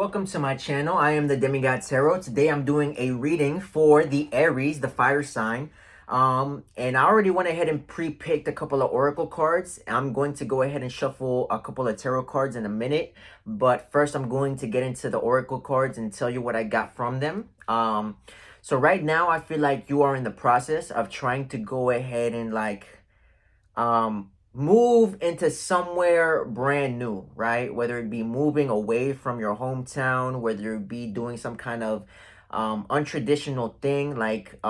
Welcome to my channel. I am the Demigodtarot. Today I'm doing a reading for the Aries, the fire sign. And I already went ahead and pre-picked a couple of oracle cards. I'm going to go ahead and shuffle a couple of tarot cards in a minute. But first I'm going to get into the oracle cards and tell you what I got from them. So right now I feel like you are in the process of trying to go ahead and move into somewhere brand new, right? Whether it be moving away from your hometown, whether it be doing some kind of untraditional thing like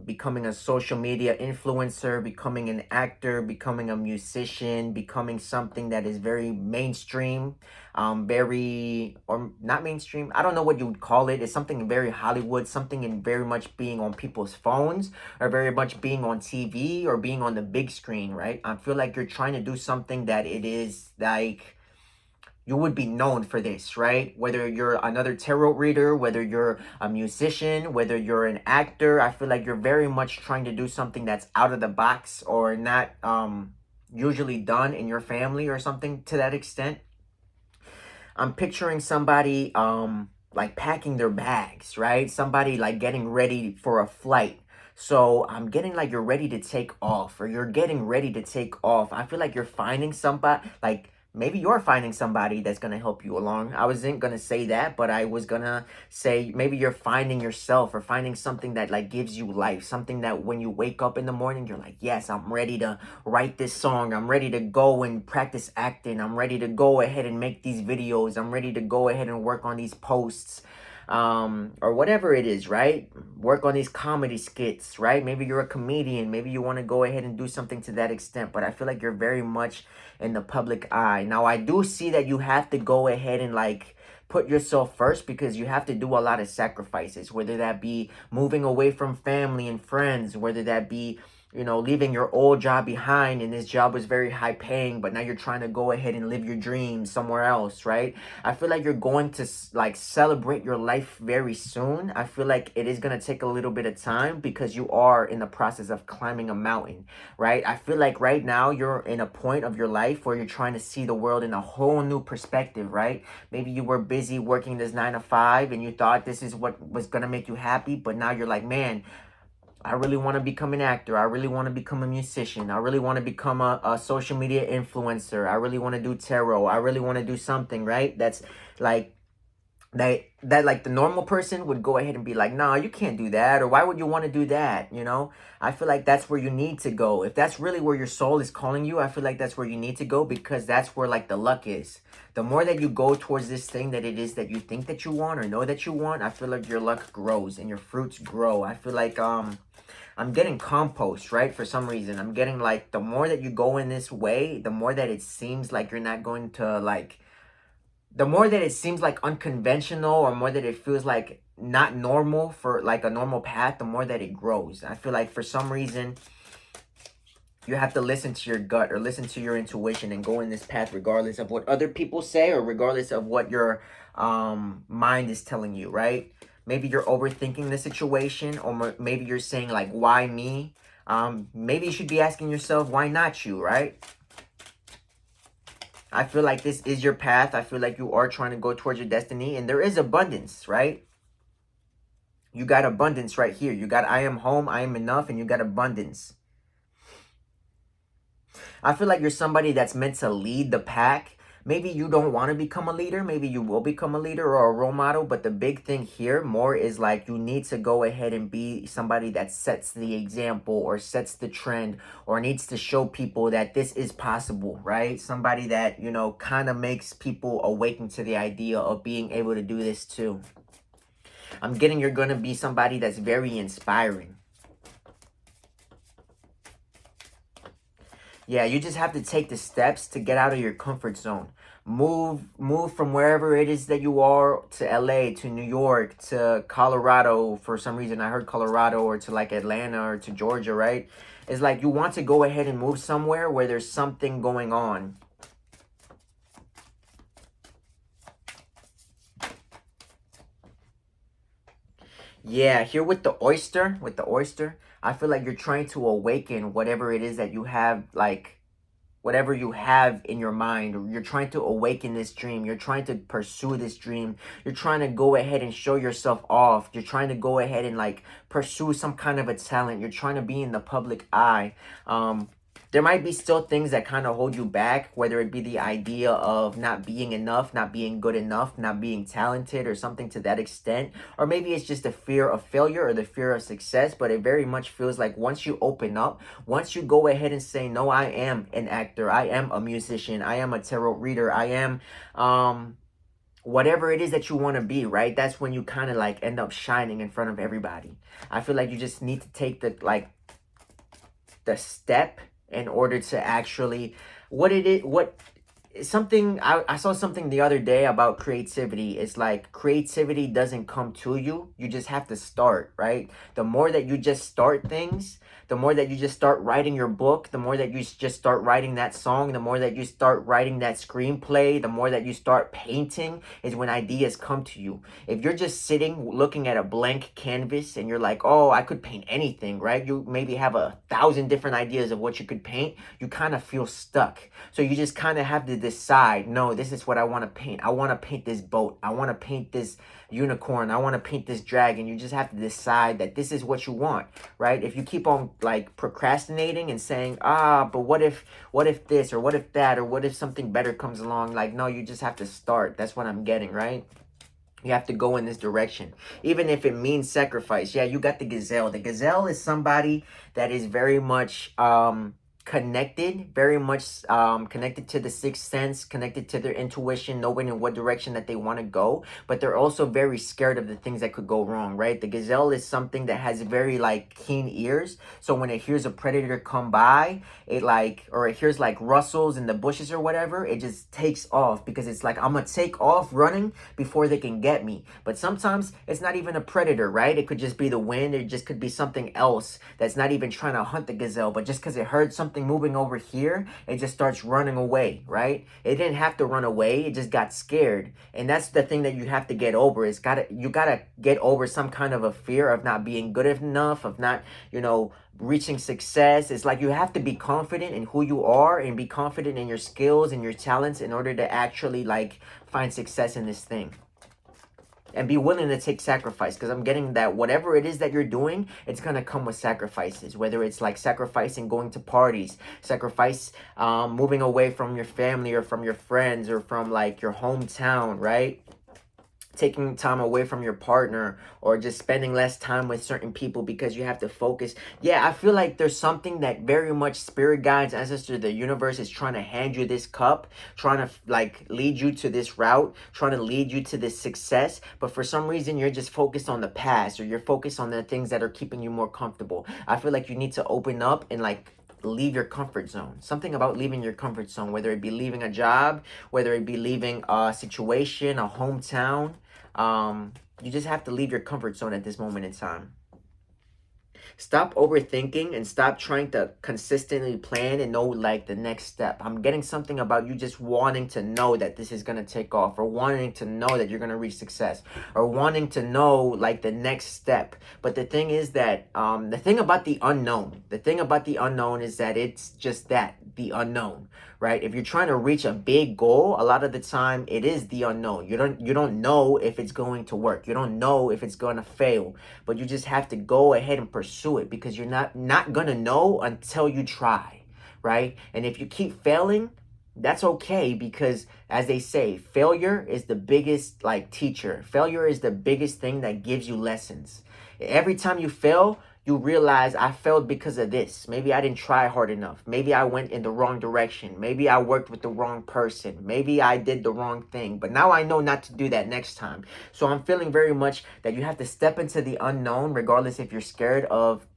becoming a social media influencer, becoming an actor, becoming a musician, becoming something that is very mainstream, very, or not mainstream, I don't know what you would call it. It's something very Hollywood, something in very much being on people's phones, or very much being on TV or being on the big screen, right? I feel like you're trying to do something that it is like you would be known for this, right? Whether you're another tarot reader, whether you're a musician, whether you're an actor, I feel like you're very much trying to do something that's out of the box or not usually done in your family or something to that extent. I'm picturing somebody like packing their bags, right? Somebody like getting ready for a flight. So I'm getting like you're ready to take off, or you're getting ready to take off. I feel like you're finding somebody, like maybe you're finding somebody that's going to help you along. I wasn't going to say that, but I was going to say maybe you're finding yourself or finding something that like gives you life, something that when you wake up in the morning, you're like, yes, I'm ready to write this song. I'm ready to go and practice acting. I'm ready to go ahead and make these videos. I'm ready to go ahead and work on these posts. Or whatever it is, right? Work on these comedy skits, right? Maybe you're a comedian. Maybe you want to go ahead and do something to that extent. But I feel like you're very much in the public eye. Now, I do see that you have to go ahead and like put yourself first, because you have to do a lot of sacrifices, whether that be moving away from family and friends, whether that be, you know, leaving your old job behind, and this job was very high paying, but now you're trying to go ahead and live your dreams somewhere else, right? I feel like you're going to like celebrate your life very soon. I feel like it is going to take a little bit of time because you are in the process of climbing a mountain, right? I feel like right now you're in a point of your life where you're trying to see the world in a whole new perspective, right? Maybe you were busy working this 9 to 5 and you thought this is what was going to make you happy, but now you're like, man, I really want to become an actor. I really want to become a musician. I really want to become a social media influencer. I really want to do tarot. I really want to do something, right? That's like that like the normal person would go ahead and be like, nah, you can't do that, or why would you want to do that, you know? I feel like that's where you need to go. If that's really where your soul is calling you, I feel like that's where you need to go, because that's where like the luck is. The more that you go towards this thing that it is that you think that you want or know that you want, I feel like your luck grows and your fruits grow. I feel like I'm getting compost, right? For some reason, I'm getting like the more that you go in this way, the more that it seems like you're not going to like, the more that it seems like unconventional, or more that it feels like not normal for like a normal path, the more that it grows. I feel like for some reason you have to listen to your gut or listen to your intuition and go in this path regardless of what other people say, or regardless of what your mind is telling you, right? Maybe you're overthinking the situation, or maybe you're saying like, why me? Maybe you should be asking yourself, why not you, right? I feel like this is your path. I feel like you are trying to go towards your destiny, and there is abundance, right? You got abundance right here. You got, I am home, I am enough, and you got abundance. I feel like you're somebody that's meant to lead the pack. Maybe you don't want to become a leader. Maybe you will become a leader or a role model. But the big thing here more is like you need to go ahead and be somebody that sets the example or sets the trend, or needs to show people that this is possible, right? Somebody that, you know, kind of makes people awaken to the idea of being able to do this too. I'm getting you're going to be somebody that's very inspiring. Yeah, you just have to take the steps to get out of your comfort zone. Move from wherever it is that you are to LA, to New York, to Colorado. For some reason, I heard Colorado, or to like Atlanta, or to Georgia, right? It's like you want to go ahead and move somewhere where there's something going on. Yeah, here with the oyster, I feel like you're trying to awaken whatever it is that you have, like, whatever you have in your mind, or you're trying to awaken this dream, you're trying to pursue this dream, you're trying to go ahead and show yourself off, you're trying to go ahead and like pursue some kind of a talent, you're trying to be in the public eye. There might be still things that kind of hold you back, whether it be the idea of not being enough, not being good enough, not being talented, or something to that extent. Or maybe it's just the fear of failure or the fear of success. But it very much feels like once you open up, once you go ahead and say, no, I am an actor, I am a musician, I am a tarot reader, I am whatever it is that you want to be, right? That's when you kind of like end up shining in front of everybody. I feel like you just need to take the step in order to actually something I saw something the other day about creativity. It's like creativity doesn't come to you, you just have to start, right? The more that you just start things, the more that you just start writing your book, the more that you just start writing that song, the more that you start writing that screenplay, the more that you start painting, is when ideas come to you. If you're just sitting looking at a blank canvas and you're like, oh, I could paint anything, right? You maybe have 1,000 different ideas of what you could paint, you kind of feel stuck. So you just kind of have to decide, no, this is what I want to paint. I want to paint this boat, I want to paint this unicorn, I want to paint this dragon. You just have to decide that this is what you want, right? If you keep on like procrastinating and saying, but what if this, or what if that, or what if something better comes along, like, no, you just have to start. That's what I'm getting, right? You have to go in this direction, even if it means sacrifice. Yeah, you got the gazelle. The gazelle is somebody that is very much connected, very much connected to the sixth sense, connected to their intuition, knowing in what direction that they want to go, but they're also very scared of the things that could go wrong, right? The gazelle is something that has very like keen ears, so when it hears a predator come by, or it hears like rustles in the bushes or whatever, it just takes off, because it's like, I'm gonna take off running before they can get me. But sometimes it's not even a predator, right? It could just be the wind, it just could be something else that's not even trying to hunt the gazelle, but just because it heard something moving over here, it just starts running away, right? It didn't have to run away, it just got scared. And that's the thing that you have to get over. You gotta get over some kind of a fear of not being good enough, of not, reaching success. It's like you have to be confident in who you are and be confident in your skills and your talents in order to actually like find success in this thing. And be willing to take sacrifice, because I'm getting that whatever it is that you're doing, it's going to come with sacrifices. Whether it's like sacrificing going to parties, sacrifice moving away from your family or from your friends or from like your hometown, right? Taking time away from your partner, or just spending less time with certain people because you have to focus. Yeah, I feel like there's something that very much spirit guides, ancestors, the universe is trying to hand you this cup, trying to like lead you to this route, trying to lead you to this success. But for some reason, you're just focused on the past, or you're focused on the things that are keeping you more comfortable. I feel like you need to open up and like leave your comfort zone. Something about leaving your comfort zone, whether it be leaving a job, whether it be leaving a situation, a hometown. You just have to leave your comfort zone at this moment in time. Stop overthinking and stop trying to consistently plan and know like the next step. I'm getting something about you just wanting to know that this is going to take off, or wanting to know that you're going to reach success, or wanting to know like the next step. But the thing is that the thing about the unknown is that it's just that, the unknown, right? If you're trying to reach a big goal, a lot of the time it is the unknown. You don't know if it's going to work. You don't know if it's going to fail, but you just have to go ahead and pursue it, because you're not going to know until you try, right? And if you keep failing, that's okay, because as they say, failure is the biggest like teacher. Failure is the biggest thing that gives you lessons. Every time you fail, you realize, I failed because of this. Maybe I didn't try hard enough. Maybe I went in the wrong direction. Maybe I worked with the wrong person. Maybe I did the wrong thing. But now I know not to do that next time. So I'm feeling very much that you have to step into the unknown, regardless if you're scared of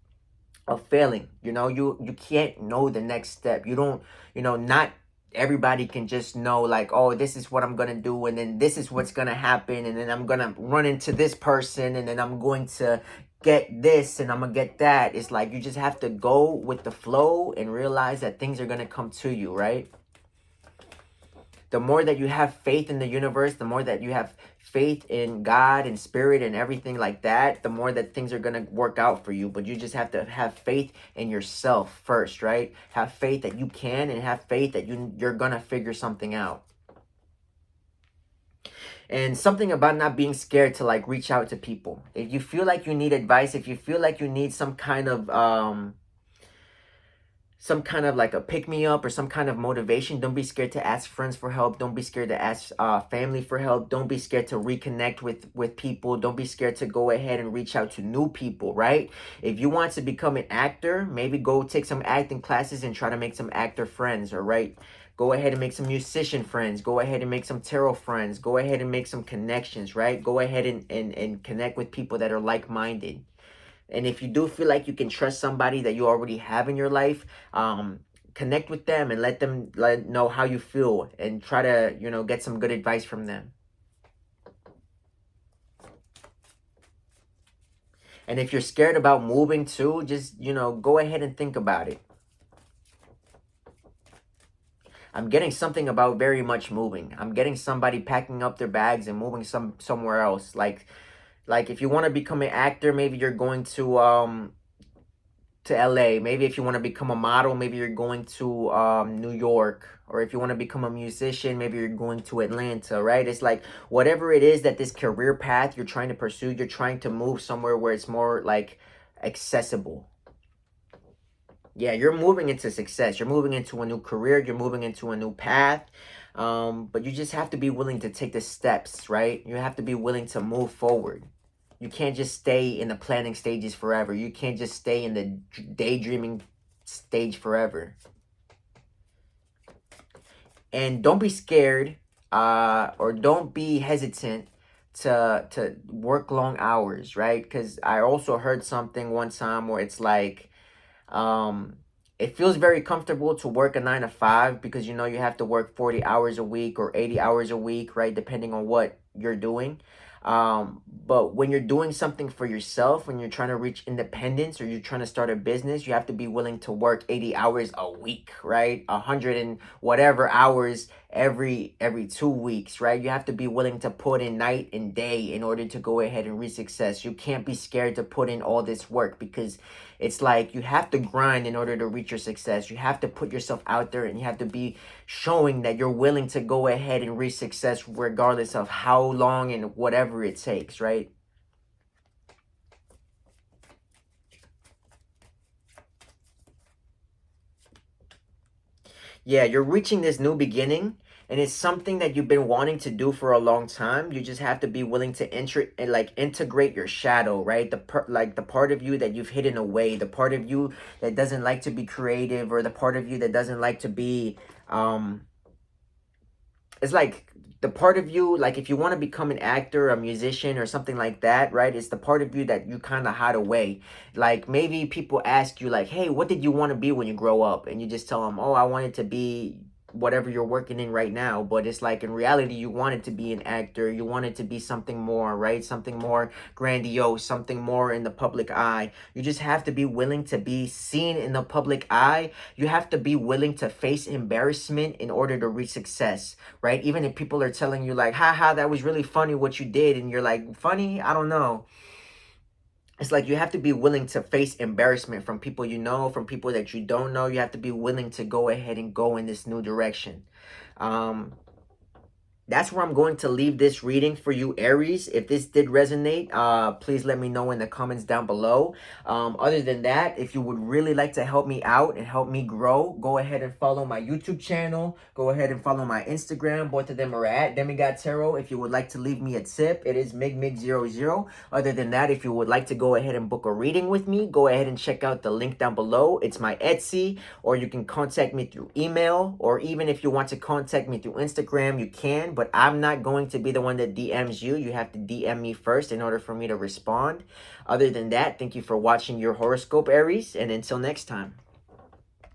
failing. You can't know the next step. You don't, not everybody can just know like, oh, this is what I'm gonna do, and then this is what's gonna happen, and then I'm gonna run into this person, and then I'm going to get this and I'm gonna get that. It's like you just have to go with the flow and realize that things are gonna come to you, right? the more that you have faith in the universe, the more that you have faith in God and spirit and everything like that, the more that things are going to work out for you. But you just have to have faith in yourself first, right? Have faith that you can, and have faith that you're going to figure something out. And something about not being scared to like reach out to people. If you feel like you need advice, if you feel like you need some kind of like a pick me up or some kind of motivation, don't be scared to ask friends for help. Don't be scared to ask family for help. Don't be scared to reconnect with people. Don't be scared to go ahead and reach out to new people, right? If you want to become an actor, maybe go take some acting classes and try to make some actor friends, all right? Go ahead and make some musician friends. Go ahead and make some tarot friends. Go ahead and make some connections, right? Go ahead and connect with people that are like-minded. And if you do feel like you can trust somebody that you already have in your life, connect with them and let them know how you feel, and try to, get some good advice from them. And if you're scared about moving too, just, go ahead and think about it. I'm getting something about very much moving. I'm getting somebody packing up their bags and moving somewhere else. Like if you want to become an actor, maybe you're going to LA. Maybe if you want to become a model, maybe you're going to New York. Or if you want to become a musician, maybe you're going to Atlanta, right? It's like whatever it is that this career path you're trying to pursue, you're trying to move somewhere where it's more like accessible. Yeah, you're moving into success. You're moving into a new career. You're moving into a new path. But you just have to be willing to take the steps, right? You have to be willing to move forward. You can't just stay in the planning stages forever. You can't just stay in the daydreaming stage forever. And don't be scared or don't be hesitant to work long hours, right? Because I also heard something one time where it's like, it feels very comfortable to work a 9 to 5 because you have to work 40 hours a week or 80 hours a week, right? Depending on what you're doing. But when you're doing something for yourself, when you're trying to reach independence or you're trying to start a business, you have to be willing to work 80 hours a week, right? 100 and whatever hours every 2 weeks, right? You have to be willing to put in night and day in order to go ahead and reach success. You can't be scared to put in all this work, because it's like you have to grind in order to reach your success. You have to put yourself out there, and you have to be showing that you're willing to go ahead and reach success regardless of how long and whatever it takes, right? Yeah, you're reaching this new beginning, and it's something that you've been wanting to do for a long time. You just have to be willing to integrate your shadow, right? The part of you that you've hidden away, the part of you that doesn't like to be creative, or the part of you that doesn't like to be it's like the part of you, like if you want to become an actor, a musician, or something like that, right? It's the part of you that you kind of hide away. Like maybe people ask you like, hey, what did you want to be when you grow up? And you just tell them, oh, I wanted to be whatever you're working in right now. But it's like in reality, you wanted to be an actor. You wanted to be something more, right? Something more grandiose, something more in the public eye. You just have to be willing to be seen in the public eye. You have to be willing to face embarrassment in order to reach success, right? Even if people are telling you like, haha, that was really funny what you did, and you're like, funny? I don't know. It's like you have to be willing to face embarrassment from people you know, from people that you don't know. You have to be willing to go ahead and go in this new direction. That's where I'm going to leave this reading for you, Aries. If this did resonate, please let me know in the comments down below. Other than that, if you would really like to help me out and help me grow, go ahead and follow my YouTube channel. Go ahead and follow my Instagram. Both of them are at Demigodtarot. If you would like to leave me a tip, it is MIGMIG00. Other than that, if you would like to go ahead and book a reading with me, go ahead and check out the link down below. It's my Etsy, or you can contact me through email, or even if you want to contact me through Instagram, you can. But I'm not going to be the one that DMs you. You have to DM me first in order for me to respond. Other than that, thank you for watching your horoscope, Aries, and until next time.